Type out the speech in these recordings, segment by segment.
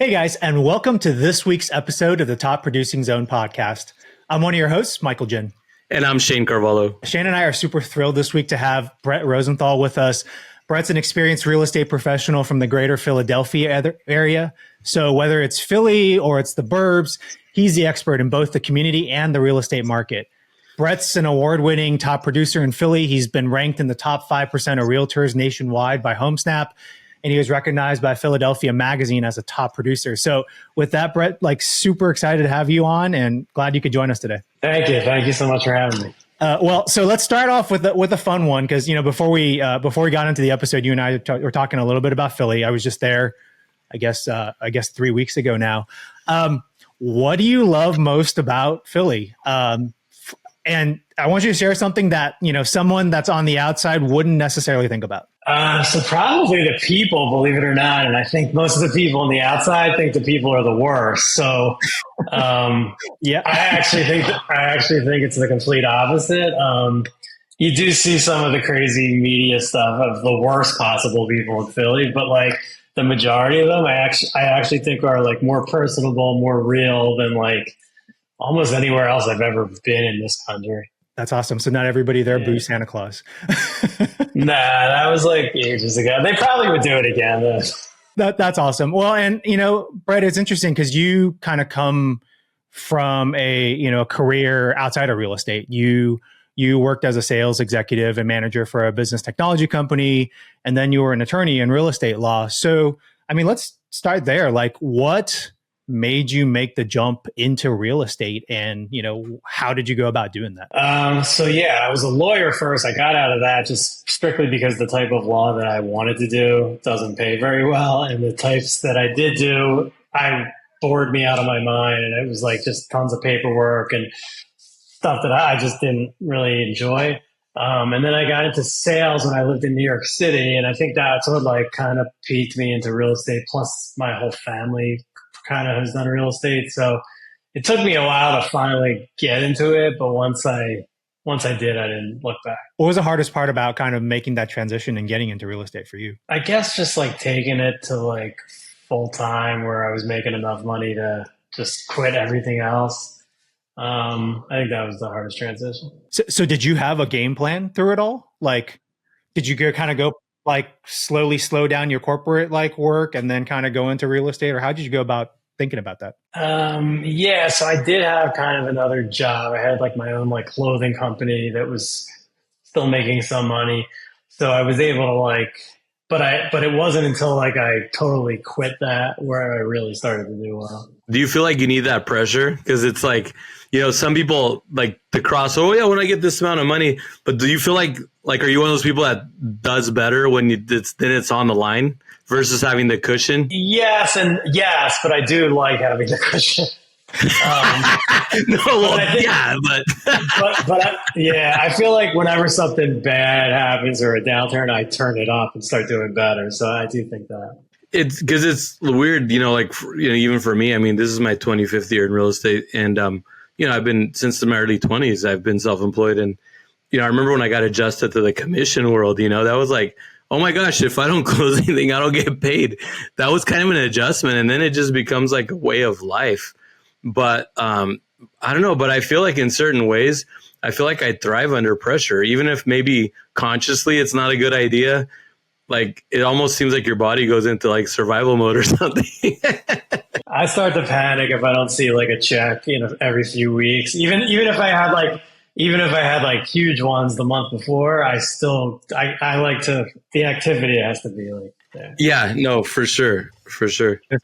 Hey guys, and welcome to this week's episode of the Top Producing Zone podcast. I'm one of your hosts, Michael Jin. And I'm Shanne Carvalho. Shanne and I are super thrilled this week to have Brett Rosenthal with us. Brett's an experienced real estate professional from the greater Philadelphia area. So whether it's Philly or it's the burbs, he's the expert in both the community and the real estate market. Brett's an award-winning top producer in Philly. He's been ranked in the top 5% of realtors nationwide by HomeSnap, and he was recognized by Philadelphia Magazine as a top producer. So with that, Brett, super excited to have you on and glad you could join us today. Thank you. Thank you so much for having me. So let's start off with a fun one because before we got into the episode, you and I were talking a little bit about Philly. I was just there, I guess 3 weeks ago now. What do you love most about Philly? And I want you to share something that someone that's on the outside wouldn't necessarily think about. So probably the people, believe it or not, and I think most of the people on the outside think the people are the worst. So, yeah, I actually think it's the complete opposite. You do see some of the crazy media stuff of the worst possible people in Philly, but the majority of them, I actually think are more personable, more real than almost anywhere else I've ever been in this country. That's awesome. So not everybody there boo Santa Claus. Nah, that was ages ago. They probably would do it again, though. That's awesome. Well, and Brett, it's interesting because you kind of come from a career outside of real estate. You worked as a sales executive and manager for a business technology company, and then you were an attorney in real estate law. So, let's start there. What made you make the jump into real estate, and how did you go about doing that? I was a lawyer first. I got out of that just strictly because the type of law that I wanted to do doesn't pay very well, and the types that I did do, I bored me out of my mind, and it was just tons of paperwork and stuff that I just didn't really enjoy. And then I got into sales when I lived in New York City, and I think that's what kind of piqued me into real estate. Plus, my whole family kind of has done real estate, so it took me a while to finally get into it. But once I did, I didn't look back. What was the hardest part about kind of making that transition and getting into real estate for you? I guess just taking it to full time, where I was making enough money to just quit everything else. I think that was the hardest transition. So did you have a game plan through it all? Did you go slowly slow down your corporate work and then kind of go into real estate, or how did you go about thinking about that? So I did have kind of another job. I had my own clothing company that was still making some money. So I was able to but it wasn't until I totally quit that where I really started to do well. Do you feel like you need that pressure? Because it's some people the cross, when I get this amount of money. But do you feel like are you one of those people that does better when it's on the line versus having the cushion? Yes, but I do like having the cushion. I feel like whenever something bad happens or a downturn, I turn it off and start doing better. So I do think that. It's because it's weird, even for me, this is my 25th year in real estate. And, I've been since my early 20s, I've been self-employed. And, I remember when I got adjusted to the commission world, that was oh my gosh, if I don't close anything, I don't get paid. That was kind of an adjustment. And then it just becomes a way of life. But I don't know, but I feel in certain ways, I feel I thrive under pressure, even if maybe consciously it's not a good idea. It almost seems your body goes into survival mode or something. I start to panic if I don't see a check, every few weeks. Even if I had huge ones the month before, I like to, the activity has to be there. Yeah, no, for sure.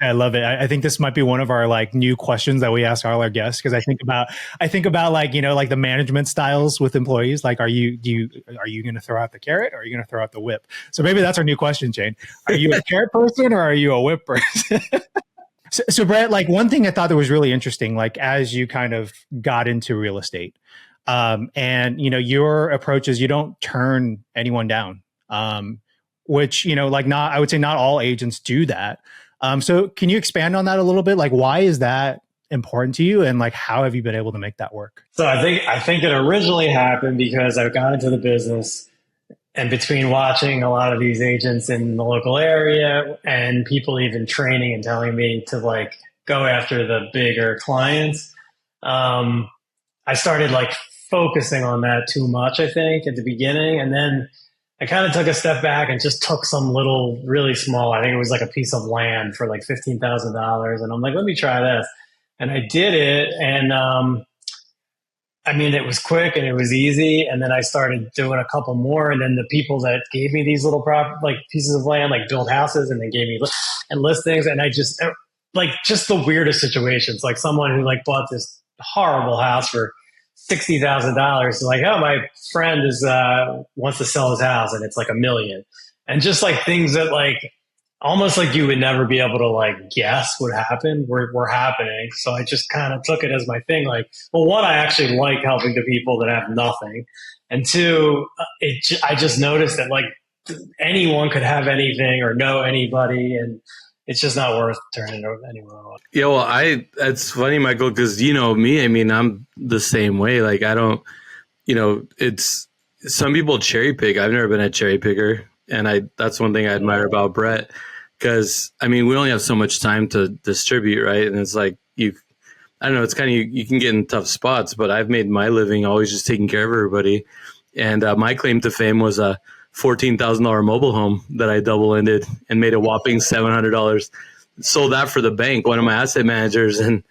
I love it. I think this might be one of our new questions that we ask all our guests, because I think about the management styles with employees. Are you going to throw out the carrot, or are you going to throw out the whip? So maybe that's our new question, Jane. Are you a carrot person or are you a whip person? So Brett, one thing I thought that was really interesting, as you kind of got into real estate, and your approach is you don't turn anyone down. Which, I would say not all agents do that. So can you expand on that a little bit? Why is that important to you, and how have you been able to make that work? So I think it originally happened because I got into the business And between watching a lot of these agents in the local area and people even training and telling me to like go after the bigger clients, I started like focusing on that too much, I think, at the beginning. And then I kind of took a step back and just took some little, really small, I think it was like a piece of land for like $15,000. And I'm like, let me try this. And I did it. And, I mean, it was quick and it was easy. And then I started doing a couple more. And then the people that gave me these little like pieces of land, like built houses and they gave me and listings. And I just like just the weirdest situations, like someone who like bought this horrible house for $60,000. Like, oh, my friend is wants to sell his house and it's like $1 million. And just like things that like almost like you would never be able to like guess would happen were happening. So I just kind of took it as my thing. Like, well, one, I actually like helping the people that have nothing. And two, I just noticed that like anyone could have anything or know anybody. And it's just not worth turning anyone on. Yeah, well, that's funny, Michael, because you know me. I mean, I'm the same way. Like, I don't, it's some people cherry pick. I've never been a cherry picker, and that's one thing I admire about Brett, because I mean, we only have so much time to distribute, right? And it's like I don't know, it's kind of you can get in tough spots, but I've made my living always just taking care of everybody, and my claim to fame was a $14,000 mobile home that I double-ended and made a whopping $700. Sold that for the bank, one of my asset managers. And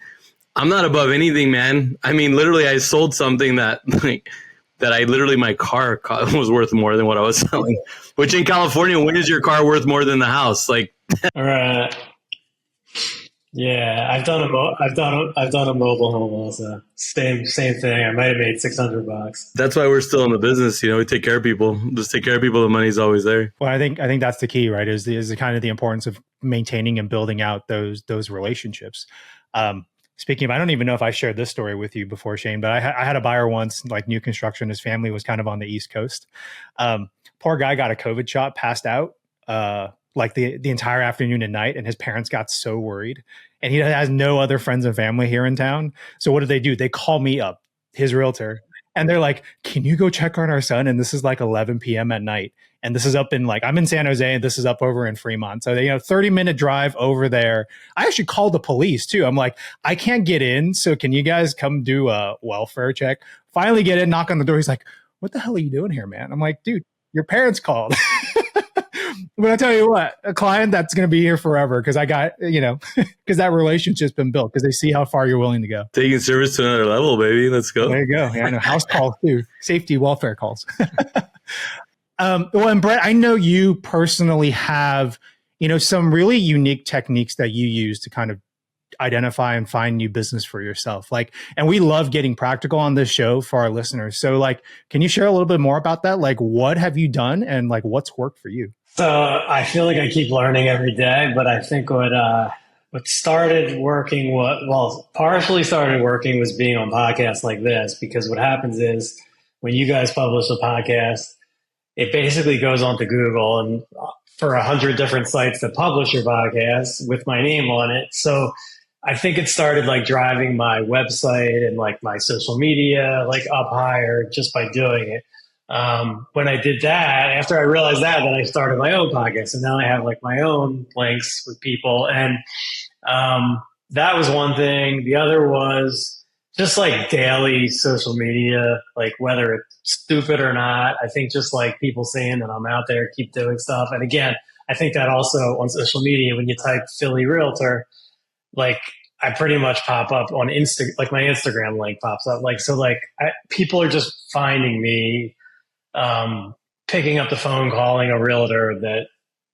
I'm not above anything, man. I mean, literally, I sold something that I literally, my car was worth more than what I was selling, which in California, when is your car worth more than the house? Like, all right. Yeah, I've done a mobile home also. Same thing. I might have made $600. That's why we're still in the business. We take care of people. Just take care of people. The money's always there. Well, I think that's the key, right? Is the kind of the importance of maintaining and building out those relationships. Speaking of, I don't even know if I shared this story with you before, Shane, but I had a buyer once, like new construction. His family was kind of on the East Coast. Poor guy got a COVID shot, passed out. Like the entire afternoon and night, and his parents got so worried, and he has no other friends and family here in town. So what do? They call me up, his realtor, and they're like, can you go check on our son? And this is like 11 p.m. at night. And this is up in I'm in San Jose, and this is up over in Fremont. So 30-minute drive over there. I actually called the police too. I'm like, I can't get in. So can you guys come do a welfare check? Finally get in, knock on the door. He's like, what the hell are you doing here, man? I'm like, dude, your parents called. But I tell you what, a client that's going to be here forever because I got, because that relationship's been built because they see how far you're willing to go. Taking service to another level, baby. Let's go. There you go. Yeah, I know. House calls too. Safety welfare calls. Well, and Brett, I know you personally have, some really unique techniques that you use to kind of identify and find new business for yourself. And we love getting practical on this show for our listeners. So can you share a little bit more about that? What have you done and what's worked for you? So I feel like I keep learning every day, but I think what started working, partially started working was being on podcasts like this, because what happens is when you guys publish a podcast, it basically goes onto Google and for 100 different sites that publish your podcast with my name on it. So I think it started driving my website and my social media up higher just by doing it. When I did that, after I realized that, then I started my own podcast, and now I have my own links with people. And, that was one thing. The other was just daily social media, whether it's stupid or not. I think just people seeing that I'm out there, keep doing stuff. And again, I think that also on social media, when you type Philly Realtor, I pretty much pop up on my Instagram link pops up. People are just finding me, picking up the phone, calling a realtor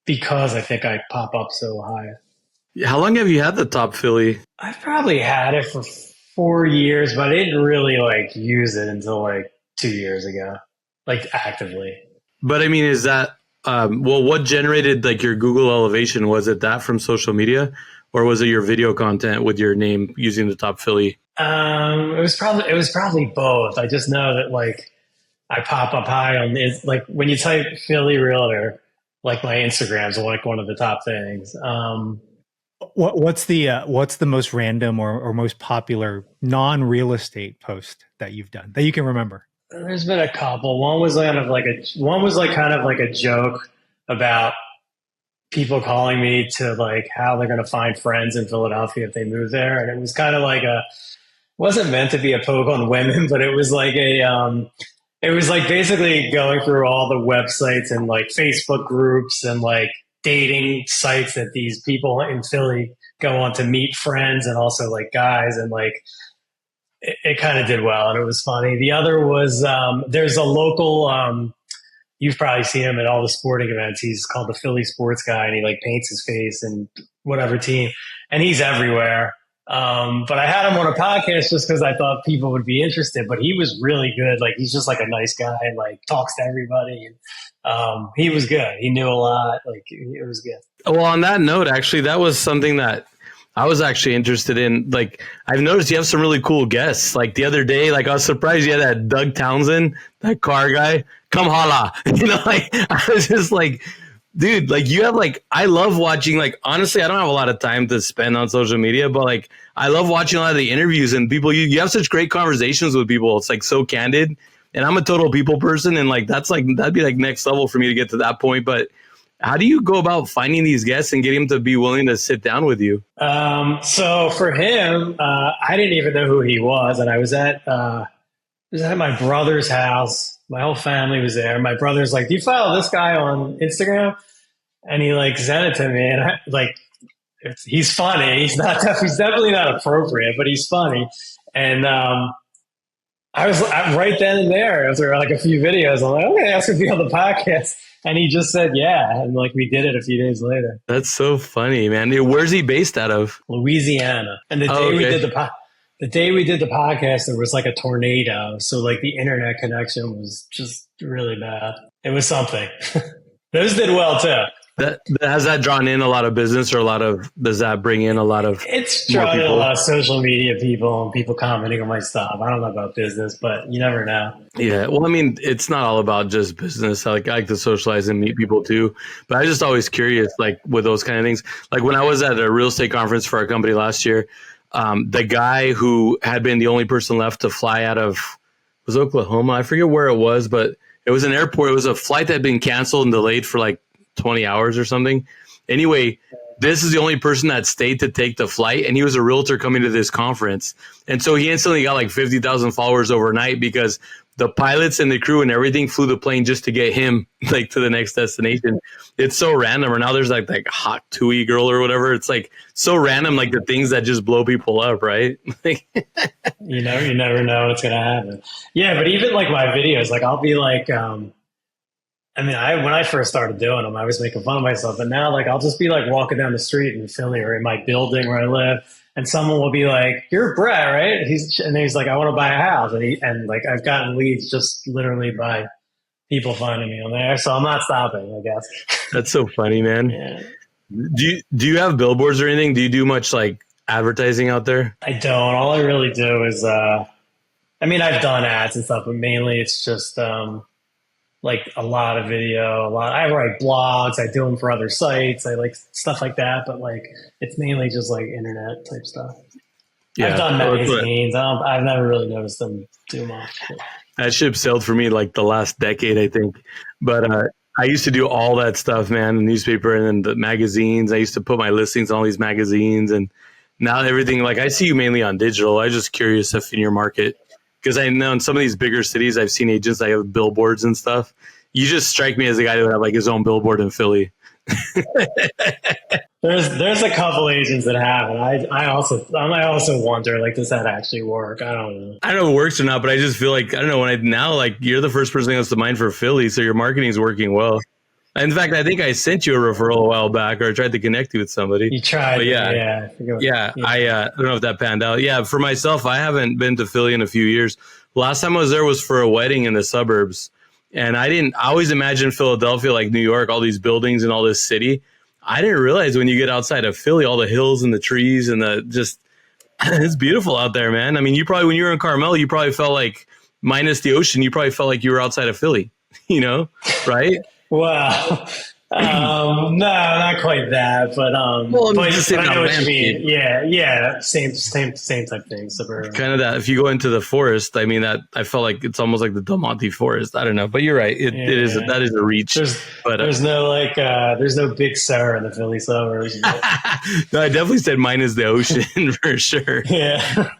because I think I pop up so high. How long have you had the Top Philly? I've probably had it for 4 years, but I didn't really use it until 2 years ago, actively. But I mean, is that, what generated your Google elevation? Was it that from social media, or was it your video content with your name using the Top Philly? It was probably both. I just know that I pop up high on when you type Philly Realtor, my Instagram's one of the top things. What's the most random or most popular non-real estate post that you've done that you can remember? There's been a couple. One was like kind of like a joke about people calling me to like how they're going to find friends in Philadelphia if they move there, and it was kind of like a wasn't meant to be a poke on women, but it was like it was like basically going through all the websites and like Facebook groups and like dating sites that these people in Philly go on to meet friends and also like guys, and like it kind of did well and it was funny. The other was there's a local you've probably seen him at all the sporting events. He's called the Philly Sports Guy, and he like paints his face and whatever team, and he's everywhere. But I had him on a podcast just because I thought people would be interested. But he was really good. Like he's just like a nice guy and like talks to everybody. And he was good. He knew a lot. Like it was good. Well, on that note, actually, that was something that I was actually interested in. Like, I've noticed you have some really cool guests. Like the other day, like I was surprised you had that Doug Townsend, that car guy. Come holla. Like I was just like, dude, like you have like, I love watching, like, honestly, I don't have a lot of time to spend on social media, but like, I love watching a lot of the interviews and people, you have such great conversations with people. It's like so candid, and I'm a total people person. And like, that'd be like next level for me to get to that point. But how do you go about finding these guests and getting them to be willing to sit down with you? So for him, I didn't even know who he was. And I was at my brother's house. My whole family was there. My brother's like, "Do you follow this guy on Instagram?" And he like sent it to me, and I like, he's funny. He's definitely not appropriate, but he's funny. And I was right then and there after like a few videos. I'm like, "Okay, ask him to be on the podcast," and he just said, "Yeah," and like we did it a few days later. That's so funny, man. Where's he based out of? Louisiana. And the day we did the podcast, there was like a tornado. So like the internet connection was just really bad. It was something. Those did well too. Has that drawn in a lot of business, or does that bring in a lot of? It's drawn in a lot of social media people and people commenting on my stuff. I don't know about business, but you never know. Yeah. Well, I mean, it's not all about just business. I like to socialize and meet people too. But I was just always curious, like with those kind of things. Like when I was at a real estate conference for our company last year, the guy who had been the only person left to fly out of was Oklahoma. I forget where it was, but it was an airport. It was a flight that had been canceled and delayed for like 20 hours or something. Anyway, this is the only person that stayed to take the flight, and he was a realtor coming to this conference. And so he instantly got like 50,000 followers overnight because the pilots and the crew and everything flew the plane just to get him like to the next destination. It's so random. Or now there's like hot Tui girl or whatever. It's like so random, like the things that just blow people up, right? You never know what's going to happen. Yeah, but even like my videos, like I'll be like, when I first started doing them, I was making fun of myself. But now, like, I'll just be like walking down the street in Philly or in my building where I live, and someone will be like, "You're Brett, right?" He's like, "I want to buy a house," and like I've gotten leads just literally by people finding me on there. So I'm not stopping, I guess. That's so funny, man. Yeah. Do you have billboards or anything? Do you do much like advertising out there? I don't. All I really do is, I've done ads and stuff, but mainly it's just. Like a lot of video, I write blogs, I do them for other sites, I like stuff like that, but like it's mainly just like internet type stuff. Yeah, I've done magazines. I've never really noticed them too much. That ship sailed for me like the last decade, I think. But I used to do all that stuff, man, the newspaper and then the magazines. I used to put my listings on all these magazines, and now everything, like I see you mainly on digital. I'm just curious if in your market, because I know in some of these bigger cities, I've seen agents that have billboards and stuff. You just strike me as a guy who would have like his own billboard in Philly. There's a couple agents that have, and I also wonder, like, does that actually work? I don't know. I don't know if it works or not, but I just feel like, I don't know, now like you're the first person that comes to mind for Philly, so your marketing is working well. In fact, I think I sent you a referral a while back, or I tried to connect you with somebody. You tried, but yeah. I don't know if that panned out. Yeah, for myself, I haven't been to Philly in a few years. Last time I was there was for a wedding in the suburbs, and I always imagined Philadelphia like New York, all these buildings and all this city. I didn't realize when you get outside of Philly, all the hills and the trees and it's beautiful out there, man. I mean, when you were in Carmel, you probably felt like, minus the ocean, you probably felt like you were outside of Philly, right? Well, No, not quite that, Well, I'm but just saying I that know what you mean. landscape. Yeah, same type thing. Suburban. Kind of that. If you go into the forest, I mean, that I felt like it's almost like the Del Monte forest. I don't know, but you're right. It is Yeah, that is a reach. But there's no there's no Big Sur in the Philly suburbs. But, no, I definitely said mine is the ocean for sure. yeah,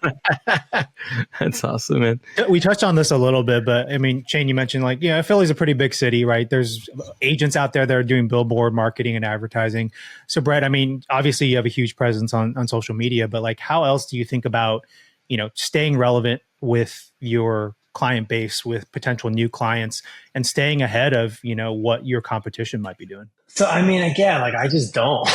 That's awesome, man. We touched on this a little bit, but I mean, Shane, you mentioned like, yeah, Philly's a pretty big city, right? There's agents out there that are doing billboard marketing and advertising. So, Brett, I mean, obviously you have a huge presence on social media, but like, how else do you think about, staying relevant with your client base, with potential new clients, and staying ahead of, what your competition might be doing? so I mean, again, like I just don't.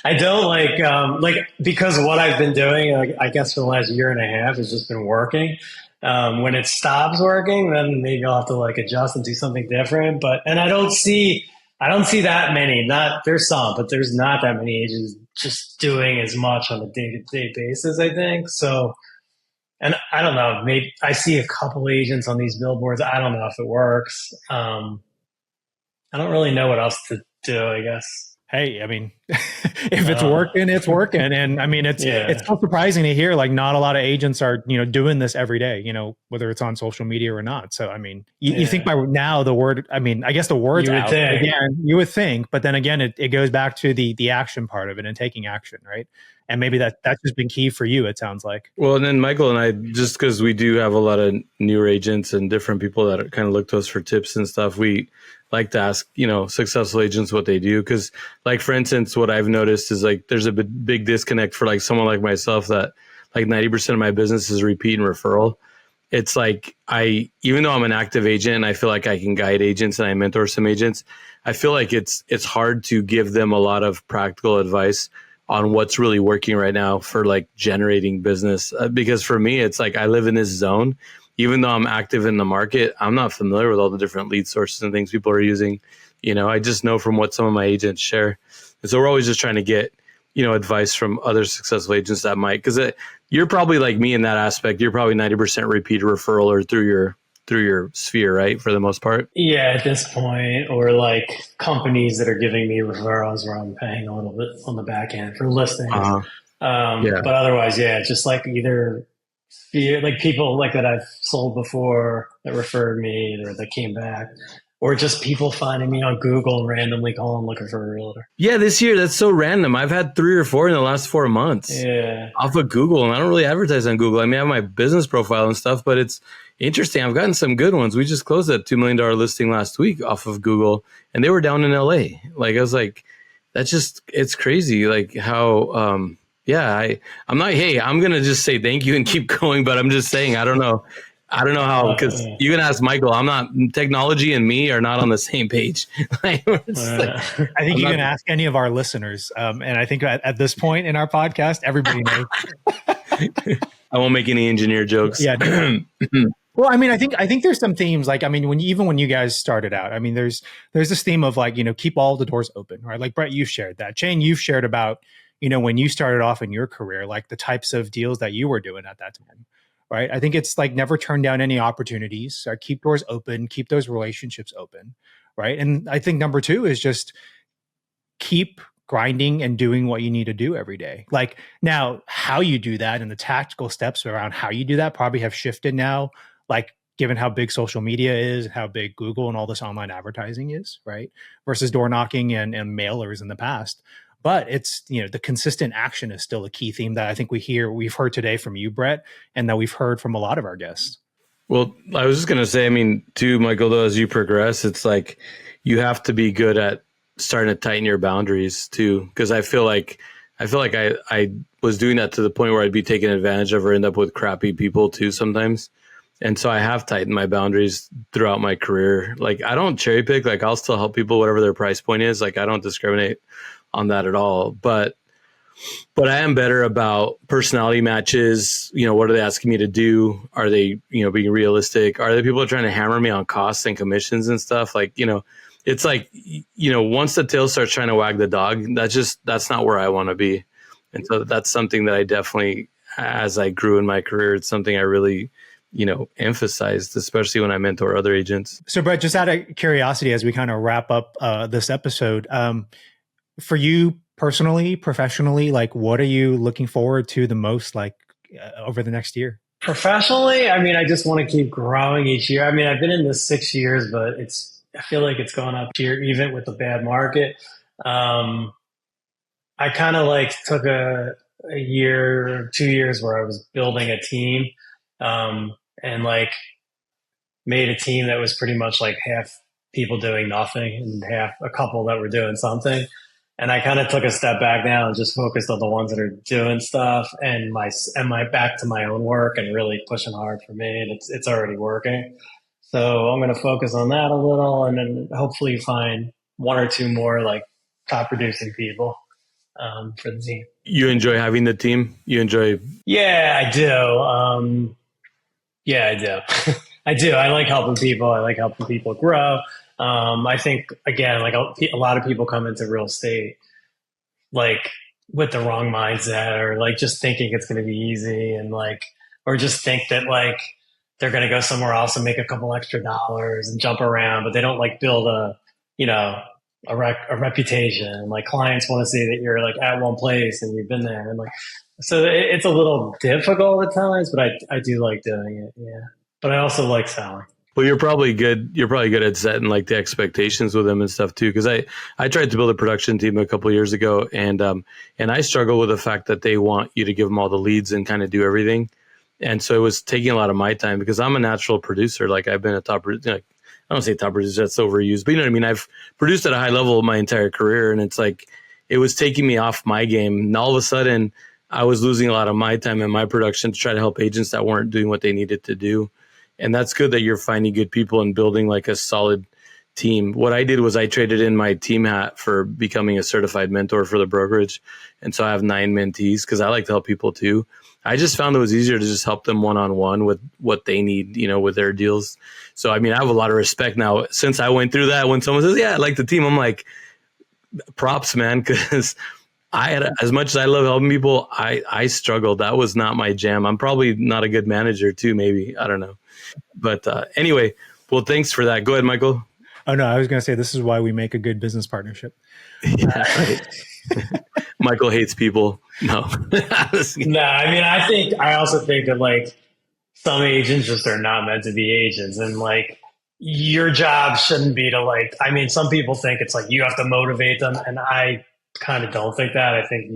I don't because what I've been doing, like, I guess for the last year and a half, has just been working. When it stops working, then maybe I'll have to like adjust and do something different. But and I don't see that many. Not there's some, but there's not that many agents just doing as much on a day to day basis. I think so. And I don't know. Maybe I see a couple agents on these billboards. I don't know if it works. I don't really know what else to do. I guess. Hey, I mean, if it's working, it's working. And I mean, it's so surprising to hear like not a lot of agents are, doing this every day, whether it's on social media or not. So, I mean, you think by now the word, I mean, I guess the word's out again, you would think, but then again, it goes back to the action part of it and taking action, right? And maybe that's just been key for you, it sounds like. Well, and then Michael and I, just because we do have a lot of newer agents and different people that kind of look to us for tips and stuff, we like to ask, successful agents what they do. Because, like, for instance, what I've noticed is like there's a big disconnect for like someone like myself that like 90% of my business is repeat and referral. It's like even though I'm an active agent and I feel like I can guide agents and I mentor some agents, I feel like it's hard to give them a lot of practical advice on what's really working right now for like generating business. Because for me, it's like I live in this zone. Even though I'm active in the market, I'm not familiar with all the different lead sources and things people are using. I just know from what some of my agents share. And so we're always just trying to get, advice from other successful agents that might, because you're probably like me in that aspect. You're probably 90% repeat referral or through your sphere, right? For the most part. Yeah, at this point, or like companies that are giving me referrals where I'm paying a little bit on the back end for listings. Yeah. But otherwise, yeah, just like either like people like that I've sold before that referred me or that came back, or just people finding me on Google and randomly calling looking for a realtor. Yeah, this year that's so random. I've had 3 or 4 in the last 4 months. Yeah, off of Google, and I don't really advertise on Google. I mean, I have my business profile and stuff, but it's interesting. I've gotten some good ones. We just closed that $2 million listing last week off of Google, and they were down in LA. Like, I was like, it's crazy. Like how, I'm not, hey, I'm going to just say thank you and keep going, but I'm just saying, I don't know how, because you can ask Michael. I'm not, technology and me are not on the same page. I think you can ask any of our listeners. And I think at this point in our podcast, everybody knows. I won't make any engineer jokes. Yeah. Well, I mean, I think there's some themes like, I mean, when you guys started out, I mean, there's this theme of like, keep all the doors open, right? Like Brett, you've shared that. Shane, you've shared about, when you started off in your career, like the types of deals that you were doing at that time. Right. I think it's like never turn down any opportunities. Keep doors open, keep those relationships open. Right. And I think number 2 is just keep grinding and doing what you need to do every day. Like now, how you do that and the tactical steps around how you do that probably have shifted now, like given how big social media is, how big Google and all this online advertising is, right? Versus door knocking and mailers in the past. But it's, the consistent action is still a key theme that I think we've heard today from you, Brett, and that we've heard from a lot of our guests. Well, I was just going to say, I mean, too, Michael, though, as you progress, it's like you have to be good at starting to tighten your boundaries too. Because I feel like I was doing that to the point where I'd be taken advantage of or end up with crappy people too sometimes. And so I have tightened my boundaries throughout my career. Like I don't cherry pick, like I'll still help people whatever their price point is. Like I don't discriminate on that at all. But I am better about personality matches. What are they asking me to do? Are they, being realistic? Are they people trying to hammer me on costs and commissions and stuff? Like, it's like, once the tail starts trying to wag the dog, that's not where I want to be. And so that's something that I definitely, as I grew in my career, it's something I really emphasized, especially when I mentor other agents. So, Brett, just out of curiosity, as we kind of wrap up this episode, for you personally, professionally, like, what are you looking forward to the most, like, over the next year? Professionally, I mean, I just want to keep growing each year. I mean, I've been in this 6 years, but I feel like it's going up here, even with the bad market. I kind of like took a year, 2 years where I was building a team, and like made a team that was pretty much like half people doing nothing and half a couple that were doing something. And I kind of took a step back now and just focused on the ones that are doing stuff and my back to my own work and really pushing hard for me. And it's already working. So I'm going to focus on that a little and then hopefully find one or two more like top producing people for the team. You enjoy having the team? You enjoy? Yeah, I do. Yeah, I do. I do. I like helping people. I like helping people grow. I think, again, like a lot of people come into real estate like with the wrong mindset or like just thinking it's going to be easy and like, or just think that like they're going to go somewhere else and make a couple extra dollars and jump around, but they don't like build a reputation. Like clients want to see that you're like at one place and you've been there. And like, so it's a little difficult at times, but I do like doing it. Yeah. But I also like selling. Well, you're probably good. You're probably good at setting like the expectations with them and stuff too. Because I tried to build a production team a couple of years ago, and I struggle with the fact that they want you to give them all the leads and kind of do everything, and so it was taking a lot of my time because I'm a natural producer. Like I've been a top, I don't say top producer, that's overused, but you know what I mean. I've produced at a high level my entire career, and it's like it was taking me off my game. And all of a sudden, I was losing a lot of my time in my production to try to help agents that weren't doing what they needed to do. And that's good that you're finding good people and building like a solid team. What I did was I traded in my team hat for becoming a certified mentor for the brokerage. And so I have 9 mentees because I like to help people too. I just found it was easier to just help them one-on-one with what they need, with their deals. So, I mean, I have a lot of respect now since I went through that. When someone says, yeah, I like the team, I'm like, props, man, because I had, as much as I love helping people, I struggled. That was not my jam. I'm probably not a good manager too, maybe. I don't know. But anyway, well, thanks for that. Go ahead, Michael. Oh, no, I was going to say this is why we make a good business partnership. Yeah, right. Michael hates people. No. No, I mean, I also think that like some agents just are not meant to be agents. And like your job shouldn't be to like, I mean, some people think it's like you have to motivate them. And I kind of don't think that. I think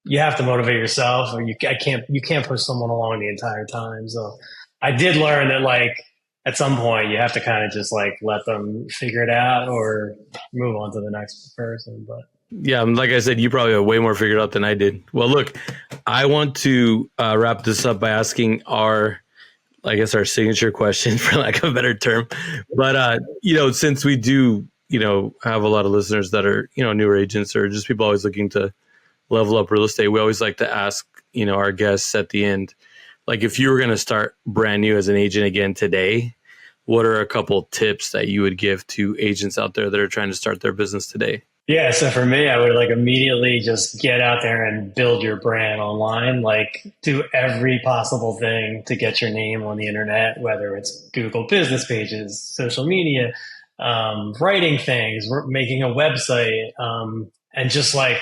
you have to motivate yourself or you can't push someone along the entire time. So I did learn that like at some point you have to kind of just like let them figure it out or move on to the next person. But yeah, like I said, you probably have way more figured out than I did. Well, look, I want to wrap this up by asking our signature question, for lack of a better term. But, since we do, have a lot of listeners that are, newer agents or just people always looking to level up real estate, we always like to ask, our guests at the end, like if you were going to start brand new as an agent again today, what are a couple tips that you would give to agents out there that are trying to start their business today? yeah, so for me, I would like immediately just get out there and build your brand online, like do every possible thing to get your name on the internet, whether it's Google business pages, social media, writing things, making a website, and just like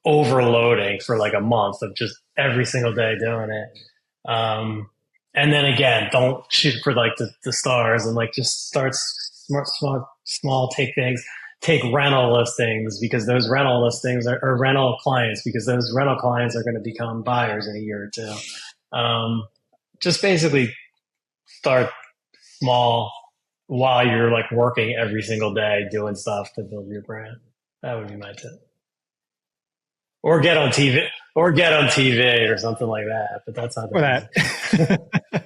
overloading for like a month of just every single day doing it. And then again, don't shoot for like the stars and like just start small, take rental listings because those rental listings are rental clients because those rental clients are going to become buyers in a year or two. Just basically start small while you're like working every single day doing stuff to build your brand. That would be my tip. Or get on TV or something like that. But that's not that.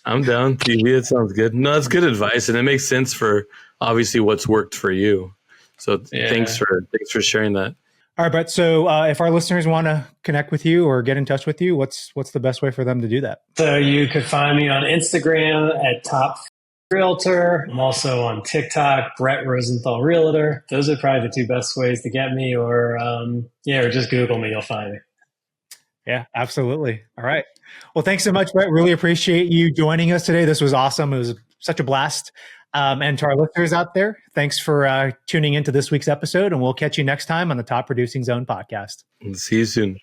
I'm down. TV, it sounds good. No, that's good advice. And it makes sense for obviously what's worked for you. So thanks for sharing that. All right, Brett. So if our listeners want to connect with you or get in touch with you, what's the best way for them to do that? So you could find me on Instagram at Top Realtor. I'm also on TikTok, Brett Rosenthal Realtor. Those are probably the two best ways to get me, or just Google me, you'll find me. Yeah, absolutely. All right. Well, thanks so much, Brett. Really appreciate you joining us today. This was awesome. It was such a blast. And to our listeners out there, thanks for tuning into this week's episode, and we'll catch you next time on the Top Producing Zone podcast. See you soon.